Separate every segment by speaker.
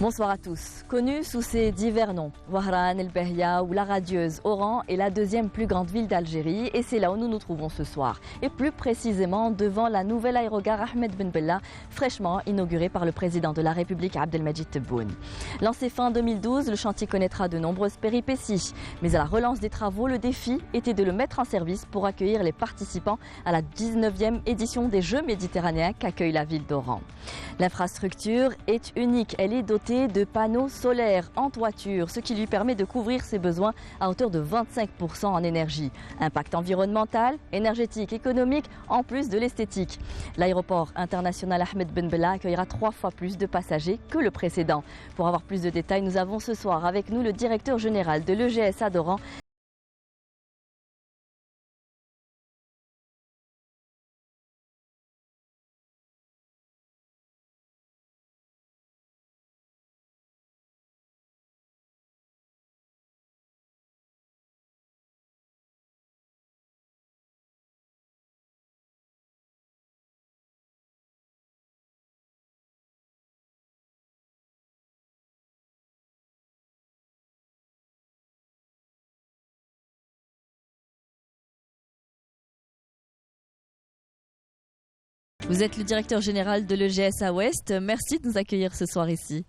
Speaker 1: Bonsoir à tous. Connue sous ses divers noms, Wahran, El Behia ou la radieuse, Oran est la deuxième plus grande ville d'Algérie et c'est là où nous nous trouvons ce soir. Et plus précisément devant la nouvelle aérogare Ahmed Ben Bella, fraîchement inaugurée par le président de la République Abdelmajid Tebboune. Lancé fin 2012, le chantier connaîtra de nombreuses péripéties. Mais à la relance des travaux, le défi était de le mettre en service pour accueillir les participants à la 19e édition des Jeux méditerranéens qu'accueille la ville d'Oran. L'infrastructure est unique, elle est dotée de panneaux solaires en toiture, ce qui lui permet de couvrir ses besoins à hauteur de 25% en énergie. Impact environnemental, énergétique, économique, en plus de l'esthétique. L'aéroport international Ahmed Ben Bella accueillera 3 fois plus de passagers que le précédent. Pour avoir plus de détails, nous avons ce soir avec nous le directeur général de l'EGSA d'Oran. Vous êtes le directeur général de l'EGSA Ouest. Merci de nous accueillir ce soir ici.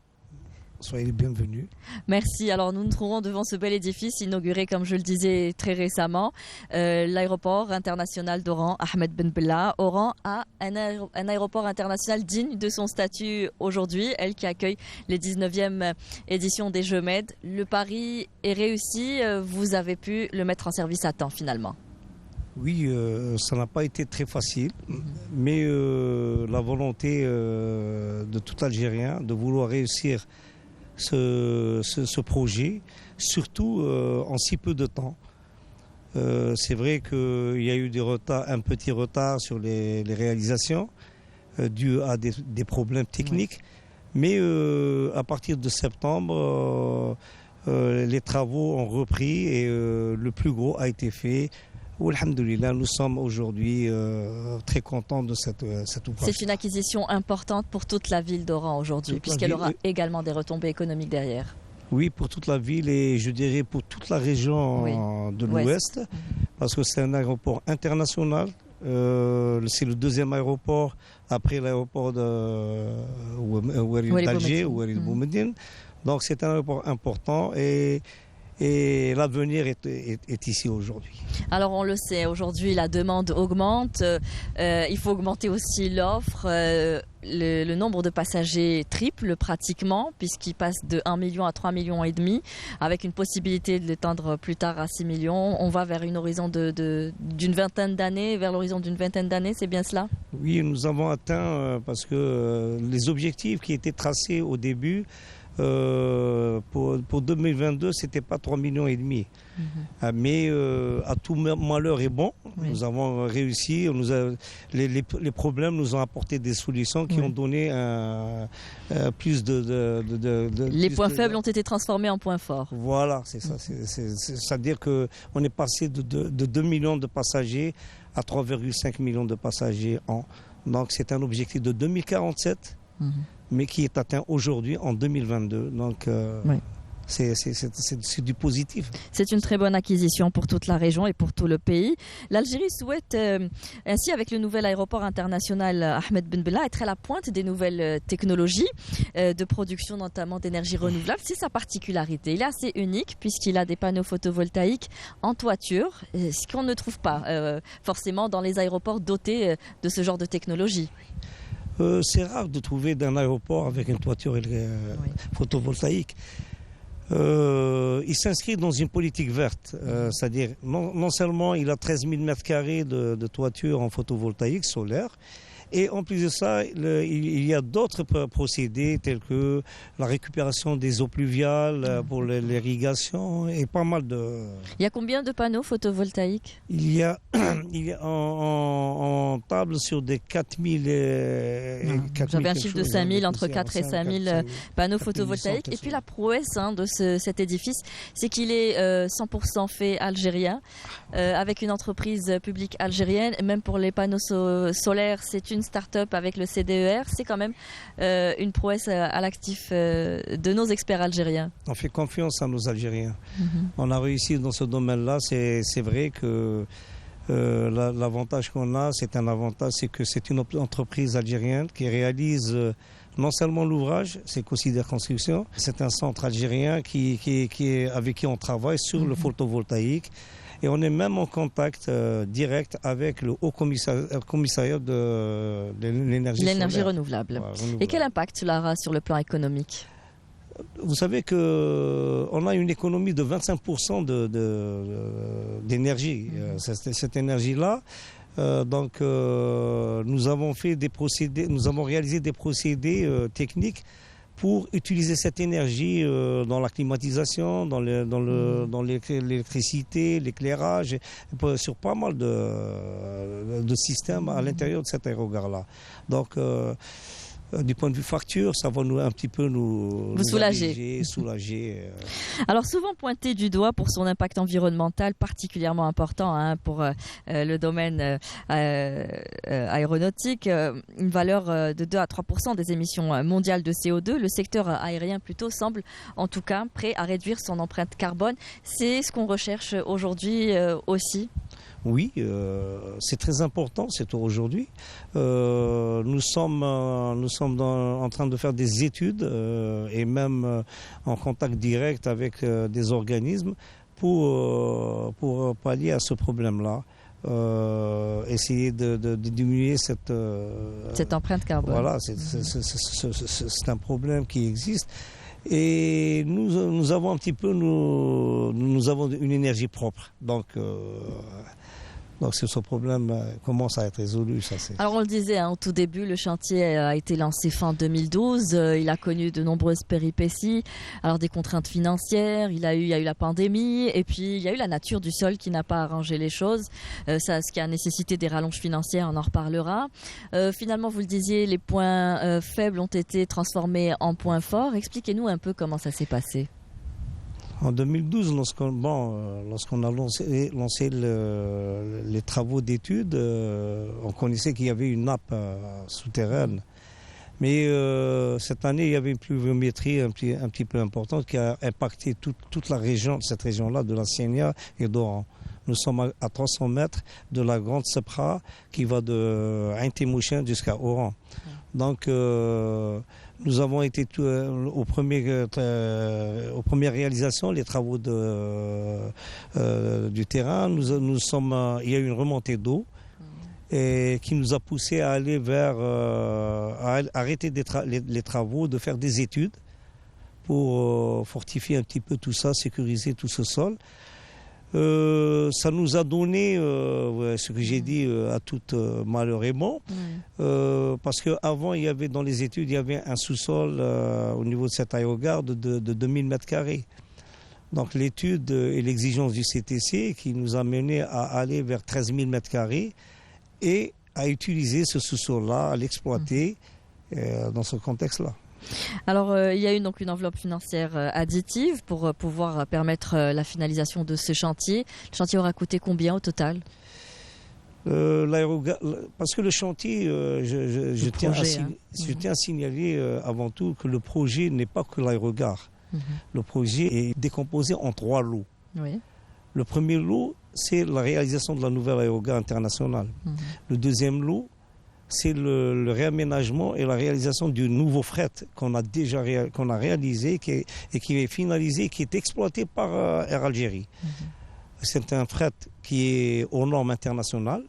Speaker 2: Soyez les bienvenus.
Speaker 1: Merci. Alors nous nous trouvons devant ce bel édifice inauguré, comme je le disais, très récemment. L'aéroport international d'Oran, Ahmed Ben Bella. Oran a un aéroport international digne de son statut aujourd'hui, elle qui accueille les 19e éditions des Jeux Med. Le pari est réussi. Vous avez pu le mettre en service à temps finalement.
Speaker 2: Oui, ça n'a pas été très facile, mais la volonté de tout Algérien de vouloir réussir ce projet, surtout en si peu de temps. C'est vrai qu'il y a eu un petit retard sur les réalisations dû à des problèmes techniques, mais à partir de septembre, les travaux ont repris et le plus gros a été fait. Alhamdoulilah, nous sommes aujourd'hui très contents de cet ouvrage.
Speaker 1: C'est une acquisition importante pour toute la ville d'Oran aujourd'hui, puisqu'elle aura également des retombées économiques derrière.
Speaker 2: Oui, pour toute la ville et je dirais pour toute la région de l'Ouest, parce que c'est un aéroport international. C'est le deuxième aéroport après l'aéroport d'Alger, Ouarid Boumediene. Donc c'est un aéroport important et l'avenir est ici aujourd'hui.
Speaker 1: Alors on le sait, aujourd'hui la demande augmente, il faut augmenter aussi l'offre, le nombre de passagers triple pratiquement puisqu'il passe de 1 million à 3 millions et demi avec une possibilité de l'étendre plus tard à 6 millions. On va vers une horizon d'une vingtaine d'années, vers l'horizon d'une vingtaine d'années, c'est bien cela? Oui,
Speaker 2: nous avons atteint parce que les objectifs qui étaient tracés au début pour 2022, c'était pas 3 millions et demi. Mais à tout malheur est bon. Nous avons réussi. Les problèmes nous ont apporté des solutions qui ont donné plus
Speaker 1: les points faibles ont été transformés en points forts.
Speaker 2: Voilà, c'est ça. C'est-à-dire qu'on est passé de 2 millions de passagers à 3,5 millions de passagers an. Donc c'est un objectif de 2047. Mais qui est atteint aujourd'hui en 2022. Donc c'est du positif.
Speaker 1: C'est une très bonne acquisition pour toute la région et pour tout le pays. L'Algérie souhaite ainsi, avec le nouvel aéroport international Ahmed Ben Bella, être à la pointe des nouvelles technologies de production, notamment d'énergie renouvelable. C'est sa particularité. Il est assez unique puisqu'il a des panneaux photovoltaïques en toiture, ce qu'on ne trouve pas forcément dans les aéroports dotés de ce genre de technologie.
Speaker 2: C'est rare de trouver d'un aéroport avec une toiture photovoltaïque. Il s'inscrit dans une politique verte, c'est-à-dire non seulement il a 13 000 m² de toiture en photovoltaïque solaire, et en plus de ça, il y a d'autres procédés tels que la récupération des eaux pluviales pour l'irrigation et pas mal de...
Speaker 1: Il y a combien de panneaux photovoltaïques ?
Speaker 2: Il y a en table sur des 4 000...
Speaker 1: J'avais un chiffre de 5 000, entre 4 et 5 000 panneaux photovoltaïques. Et puis la prouesse de cet édifice, c'est qu'il est 100% fait algérien, avec une entreprise publique algérienne. Même pour les panneaux solaires, c'est une une start-up avec le CDER. C'est quand même une prouesse à l'actif de nos experts algériens.
Speaker 2: On fait confiance à nos Algériens. On a réussi dans ce domaine-là. C'est vrai que l'avantage qu'on a, c'est que c'est une entreprise algérienne qui réalise non seulement l'ouvrage, c'est Consider Construction, c'est un centre algérien avec qui on travaille sur le photovoltaïque. Et on est même en contact direct avec le Haut Commissariat de l'énergie
Speaker 1: renouvelable. Et quel impact cela aura sur le plan économique ?
Speaker 2: Vous savez qu'on a une économie de 25% d'énergie. Cette énergie-là, nous avons réalisé des procédés techniques pour utiliser cette énergie dans la climatisation, dans l'électricité, l'éclairage, sur pas mal de systèmes à l'intérieur de cet aérogare-là. Donc, du point de vue facture, ça va un petit peu nous soulager.
Speaker 1: Alors souvent pointé du doigt pour son impact environnemental particulièrement important pour le domaine aéronautique, une valeur de 2 à 3% des émissions mondiales de CO2. Le secteur aérien plutôt semble en tout cas prêt à réduire son empreinte carbone. C'est ce qu'on recherche aujourd'hui aussi.
Speaker 2: Oui, c'est très important, c'est aujourd'hui. Nous sommes en train de faire des études et même en contact direct avec des organismes pour pallier à ce problème-là. Essayer de diminuer cette
Speaker 1: empreinte carbone.
Speaker 2: Voilà, c'est un problème qui existe. Et nous avons nous avons une énergie propre. Donc ce problème commence à être résolu.
Speaker 1: Alors on le disait au tout début, le chantier a été lancé fin 2012. Il a connu de nombreuses péripéties. Alors des contraintes financières, il y a eu la pandémie et puis il y a eu la nature du sol qui n'a pas arrangé les choses. Ce qui a nécessité des rallonges financières, on en reparlera. Finalement, vous le disiez, les points faibles ont été transformés en points forts. Expliquez-nous un peu comment ça s'est passé.
Speaker 2: En 2012, lorsqu'on a lancé les travaux d'études, on connaissait qu'il y avait une nappe souterraine. Mais cette année, il y avait une pluviométrie un petit peu importante qui a impacté toute la région, cette région-là, de la Sienia et d'Oran. Nous sommes à 300 mètres de la grande Sepra qui va de Ain Temouchen jusqu'à Oran. Donc, nous avons été aux premières réalisations, les travaux du terrain. Il y a eu une remontée d'eau et qui nous a poussé à aller à arrêter les travaux, de faire des études pour fortifier un petit peu tout ça, sécuriser tout ce sol. Ça nous a donné ce que j'ai dit à toute malheureusement, parce qu'avant, dans les études, il y avait un sous-sol au niveau de cet aérogare de 2000 mètres carrés. Donc l'étude et l'exigence du CTC qui nous a mené à aller vers 13 000 mètres carrés et à utiliser ce sous-sol-là, à l'exploiter dans ce contexte-là.
Speaker 1: Alors, il y a eu donc une enveloppe financière additive pour pouvoir permettre la finalisation de ce chantier. Le chantier aura coûté combien au total ?
Speaker 2: Parce que le chantier, je tiens à signaler avant tout que le projet n'est pas que l'aérogare. Le projet est décomposé en 3 lots.
Speaker 1: Oui.
Speaker 2: Le premier lot, c'est la réalisation de la nouvelle aérogare internationale. Le deuxième lot, c'est le réaménagement et la réalisation du nouveau fret qu'on a réalisé et qui est finalisé, qui est exploité par Air Algérie. C'est un fret qui est aux normes internationales.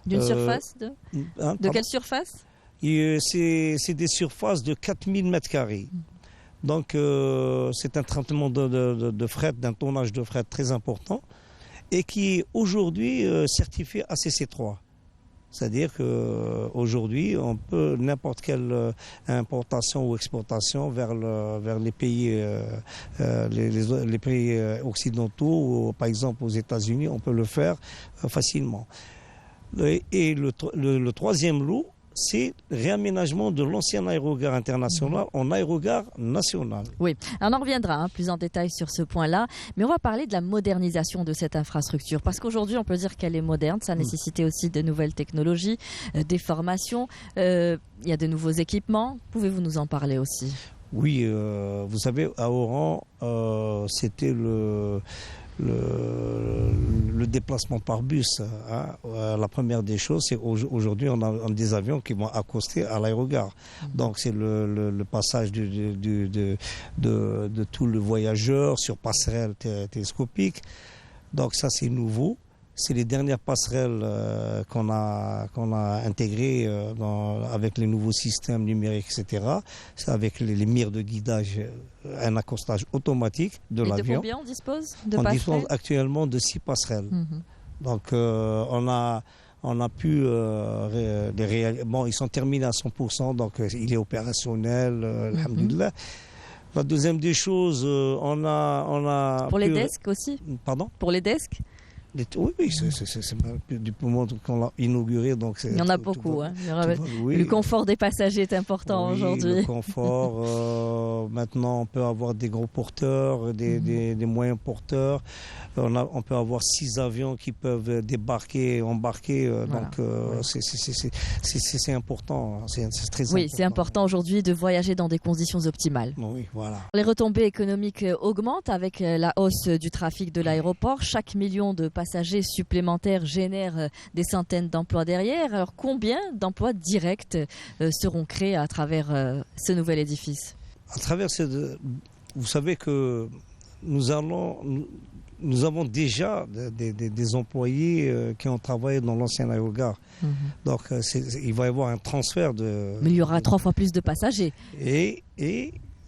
Speaker 1: D'une surface de quelle surface ?
Speaker 2: C'est des surfaces de 4000 mètres carrés. Donc c'est un traitement de fret, d'un tonnage de fret très important et qui est aujourd'hui certifié ACC3. C'est-à-dire qu'aujourd'hui, on peut n'importe quelle importation ou exportation vers les pays, les pays occidentaux, ou, par exemple aux États-Unis, on peut le faire facilement. Et le troisième lot, c'est le réaménagement de l'ancien aérogare international en aérogare national.
Speaker 1: Oui, on en reviendra plus en détail sur ce point-là, mais on va parler de la modernisation de cette infrastructure, parce qu'aujourd'hui on peut dire qu'elle est moderne, ça nécessitait aussi de nouvelles technologies, des formations, il y a de nouveaux équipements. Pouvez-vous nous en parler aussi?
Speaker 2: Oui, vous savez, à Oran, c'était le déplacement par bus. Hein. La première des choses, c'est aujourd'hui on a des avions qui vont accoster à l'aérogare. Donc c'est le passage de tout le voyageur sur passerelle télescopique. Donc ça c'est nouveau. C'est les dernières passerelles qu'on a intégrées avec les nouveaux systèmes numériques, etc. C'est avec les mires de guidage, un accostage automatique de l'avion.
Speaker 1: Et de combien on dispose de
Speaker 2: passerelles? On
Speaker 1: dispose
Speaker 2: actuellement de 6 passerelles. Donc on a pu bon, ils sont terminés à 100%, donc il est opérationnel, alhamdoulilah. La deuxième des choses, on a
Speaker 1: pour les desks aussi.
Speaker 2: Pardon?
Speaker 1: Pour les desks.
Speaker 2: Oui, c'est du moment qu'on l'a inauguré. Donc
Speaker 1: il y en a beaucoup. Le confort des passagers est important aujourd'hui.
Speaker 2: Le confort, maintenant on peut avoir des gros porteurs, des moyens porteurs. On peut avoir 6 avions qui peuvent débarquer, embarquer. Voilà. Donc c'est important, c'est très important.
Speaker 1: Oui, c'est important aujourd'hui de voyager dans des conditions optimales.
Speaker 2: Oui, voilà.
Speaker 1: Les retombées économiques augmentent avec la hausse du trafic de l'aéroport. Chaque million de passagers supplémentaires génèrent des centaines d'emplois derrière. Alors combien d'emplois directs seront créés à travers ce nouvel édifice?
Speaker 2: À travers vous savez que nous avons déjà des employés qui ont travaillé dans l'ancien aérogare. Donc il va y avoir un transfert
Speaker 1: Mais il y aura 3 fois plus de passagers.
Speaker 2: Et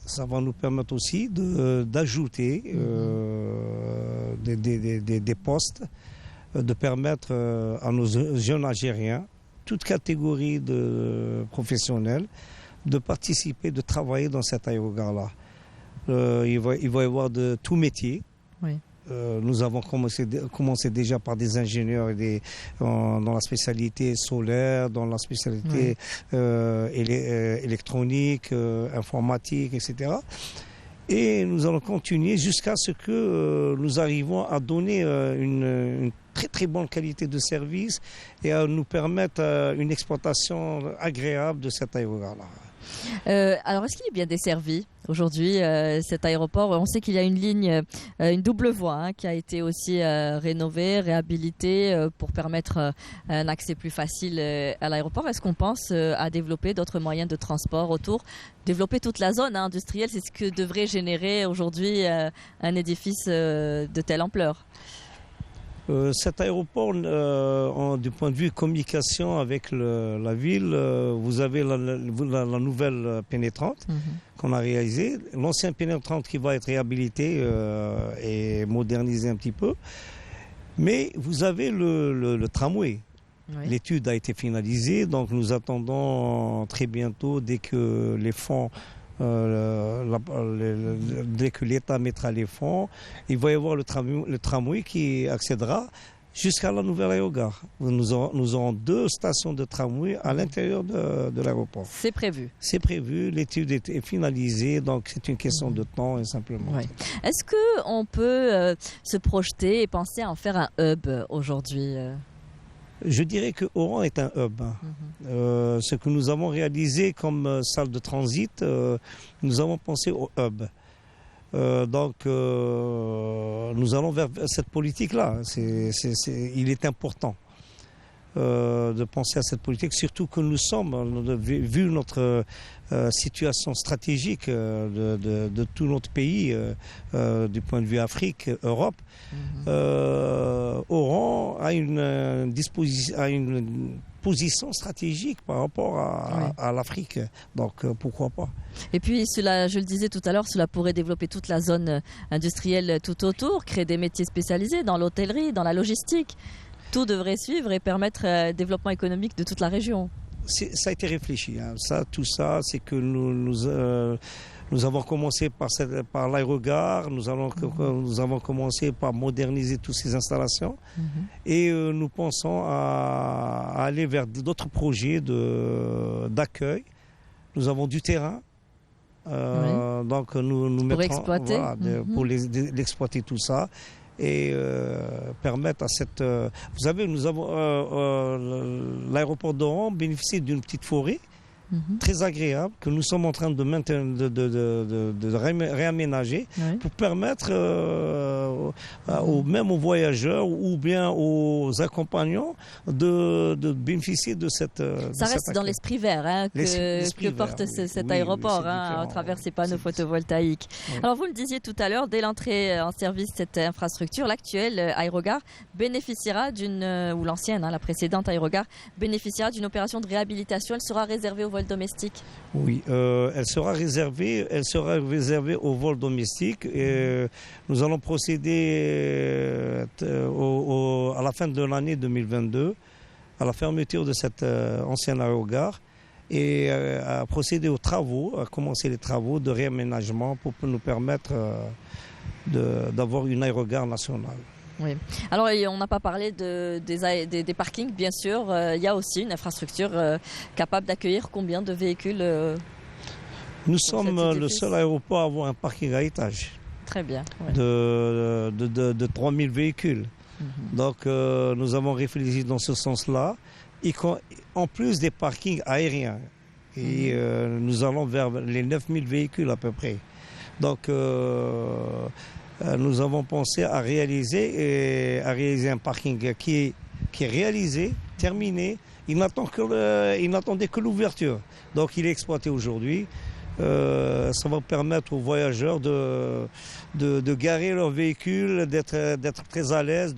Speaker 2: ça va nous permettre aussi d'ajouter des postes, de permettre à nos jeunes Algériens, toute catégorie de professionnels, de participer, de travailler dans cet aérogare-là. Il va y avoir de tout métier.
Speaker 1: Oui.
Speaker 2: Nous avons commencé déjà par des ingénieurs dans la spécialité solaire, dans la spécialité électronique, informatique, etc. Et nous allons continuer jusqu'à ce que nous arrivons à donner une très très bonne qualité de service et à nous permettre une exploitation agréable de cet aérogare-là.
Speaker 1: Alors, est-ce qu'il est bien desservi aujourd'hui, cet aéroport? On sait qu'il y a une ligne, une double voie qui a été aussi rénovée, réhabilitée pour permettre un accès plus facile à l'aéroport. Est-ce qu'on pense à développer d'autres moyens de transport autour? Développer toute la zone industrielle, c'est ce que devrait générer aujourd'hui un édifice de telle ampleur.
Speaker 2: Cet aéroport, du point de vue communication avec la ville, vous avez la nouvelle pénétrante qu'on a réalisée, l'ancien pénétrante qui va être réhabilité et modernisé un petit peu, mais vous avez le tramway. Oui. L'étude a été finalisée, donc nous attendons très bientôt, dès que les fonds dès que l'État mettra les fonds, il va y avoir le tramway qui accédera jusqu'à la nouvelle aérogare. Nous aurons 2 stations de tramway à l'intérieur de l'aéroport.
Speaker 1: C'est prévu.
Speaker 2: C'est prévu, l'étude est finalisée, donc c'est une question de temps simplement.
Speaker 1: Oui. Est-ce qu'on peut se projeter et penser à en faire un hub aujourd'hui?
Speaker 2: Je dirais que Oran est un hub. Ce que nous avons réalisé comme salle de transit, nous avons pensé au hub. Donc nous allons vers cette politique-là. Il est important de penser à cette politique, surtout que nous sommes, vu notre situation stratégique de tout notre pays, du point de vue Afrique, Europe, Oran a une position stratégique par rapport à l'Afrique. Donc pourquoi pas.
Speaker 1: Et puis cela, je le disais tout à l'heure, cela pourrait développer toute la zone industrielle tout autour, créer des métiers spécialisés dans l'hôtellerie, dans la logistique. Tout devrait suivre et permettre le développement économique de toute la région.
Speaker 2: Ça a été réfléchi. Tout ça, c'est que Nous avons commencé par l'aérogare, nous avons commencé par moderniser toutes ces installations et nous pensons à aller vers d'autres projets d'accueil. Nous avons du terrain, donc nous
Speaker 1: pour
Speaker 2: mettrons
Speaker 1: exploiter.
Speaker 2: pour l'exploiter tout ça et permettre à cette... vous savez, nous avons l'aéroport d'Oran bénéficie d'une petite forêt très agréable que nous sommes en train de maintenir, de réaménager pour permettre même aux voyageurs ou bien aux accompagnants de bénéficier de cette...
Speaker 1: Ça reste dans l'esprit vert que porte cet aéroport à travers ces panneaux photovoltaïques. Oui. Alors vous le disiez tout à l'heure, dès l'entrée en service de cette infrastructure, l'actuelle aérogare bénéficiera ou l'ancienne, la précédente aérogare, bénéficiera d'une opération de réhabilitation. Elle sera réservée aux vols domestiques. Oui,
Speaker 2: elle sera réservée aux vols domestiques. Et nous allons procéder à la fin de l'année 2022 à la fermeture de cette ancienne aérogare et à procéder aux travaux, à commencer les travaux de réaménagement pour nous permettre d'avoir une aérogare nationale.
Speaker 1: Oui. Alors, on n'a pas parlé des parkings, bien sûr. Il y a aussi une infrastructure capable d'accueillir combien de véhicules
Speaker 2: Nous sommes le seul aéroport à avoir un parking à étage.
Speaker 1: Très bien. Ouais.
Speaker 2: De 3000 véhicules. Donc, nous avons réfléchi dans ce sens-là. En plus des parkings aériens. Et nous allons vers les 9000 véhicules à peu près. Donc, nous avons pensé à réaliser un parking qui est réalisé, terminé. Il n'attendait que l'ouverture. Donc il est exploité aujourd'hui. Ça va permettre aux voyageurs de garer leur véhicule, d'être très à l'aise,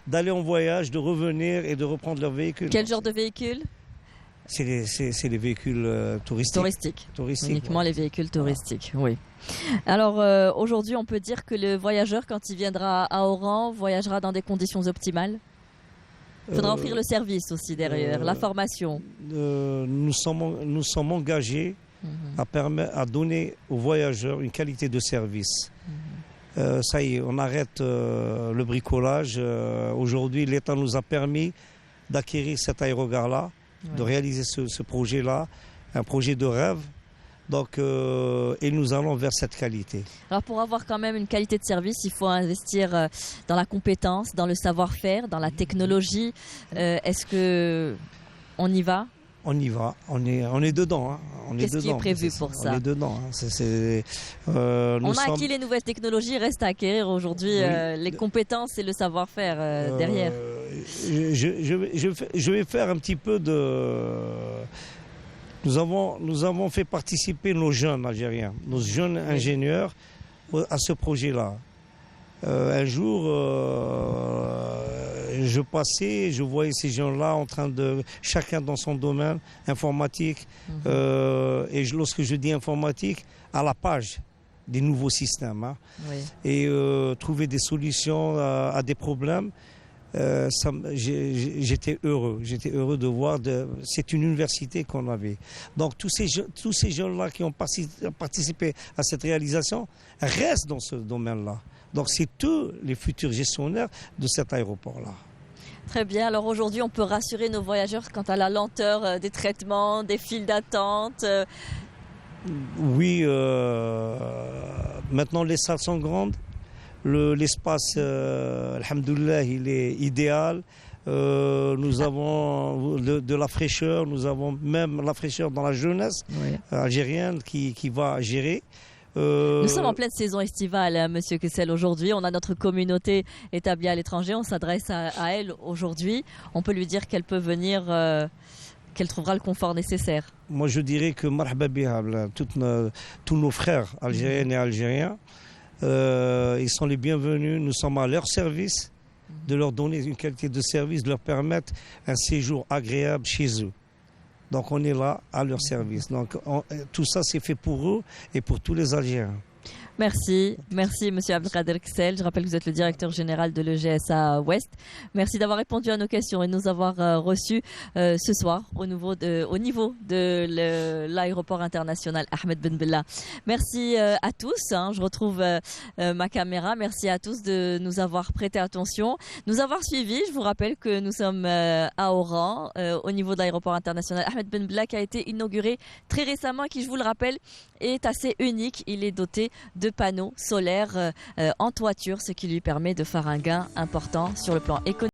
Speaker 2: d'aller en voyage, de revenir et de reprendre leur véhicule.
Speaker 1: Quel genre de véhicule ?
Speaker 2: C'est les véhicules touristiques.
Speaker 1: Uniquement les véhicules touristiques, oui. Alors aujourd'hui, on peut dire que le voyageur, quand il viendra à Oran, voyagera dans des conditions optimales. Il faudra offrir le service aussi derrière, la formation.
Speaker 2: Nous sommes engagés à donner aux voyageurs une qualité de service. Ça y est, on arrête le bricolage. Aujourd'hui, l'État nous a permis d'acquérir cette aérogare-là. De réaliser ce projet-là, un projet de rêve. Donc, et nous allons vers cette qualité.
Speaker 1: Alors, pour avoir quand même une qualité de service, il faut investir dans la compétence, dans le savoir-faire, dans la technologie. Est-ce qu'on y va ?
Speaker 2: On y va, on est dedans.
Speaker 1: Qu'est-ce qui est prévu pour ça ?
Speaker 2: On est dedans.
Speaker 1: On a acquis les nouvelles technologies, reste à acquérir aujourd'hui les compétences et le savoir-faire derrière.
Speaker 2: Je vais faire un petit peu de... Nous avons fait participer nos jeunes Algériens, nos jeunes ingénieurs à ce projet-là. Un jour, je passais, je voyais ces gens-là en train de, chacun dans son domaine, informatique. Et lorsque je dis informatique, à la page des nouveaux systèmes. Et trouver des solutions à des problèmes. J'étais heureux de voir. C'est une université qu'on avait. Donc tous ces jeunes-là qui ont participé à cette réalisation restent dans ce domaine-là. Donc c'est tous les futurs gestionnaires de cet aéroport-là.
Speaker 1: Très bien. Alors aujourd'hui, on peut rassurer nos voyageurs quant à la lenteur des traitements, des files d'attente.
Speaker 2: Oui. Maintenant, les salles sont grandes. L'espace, alhamdoulilah, il est idéal. Nous avons de la fraîcheur, nous avons même la fraîcheur dans la jeunesse algérienne qui va gérer.
Speaker 1: Nous sommes en pleine saison estivale, Monsieur Kessel, aujourd'hui. On a notre communauté établie à l'étranger. On s'adresse à elle aujourd'hui. On peut lui dire qu'elle peut venir, qu'elle trouvera le confort nécessaire.
Speaker 2: Moi, je dirais que marhaba biha, tous nos frères algériennes et algériens, ils sont les bienvenus. Nous sommes à leur service, de leur donner une qualité de service, de leur permettre un séjour agréable chez eux. Donc on est là à leur service. Donc tout ça c'est fait pour eux et pour tous les Algériens.
Speaker 1: Merci, Monsieur Abdelkader Kessel. Je rappelle que vous êtes le directeur général de l'EGSA Ouest. Merci d'avoir répondu à nos questions et de nous avoir reçus ce soir au niveau de l'aéroport international Ahmed Ben Bella. Merci à tous. Je retrouve ma caméra. Merci à tous de nous avoir prêté attention, nous avoir suivis. Je vous rappelle que nous sommes à Oran, au niveau de l'aéroport international Ahmed Ben Bella, qui a été inauguré très récemment et qui, je vous le rappelle, est assez unique. Il est doté de panneaux solaires en toiture, ce qui lui permet de faire un gain important sur le plan économique.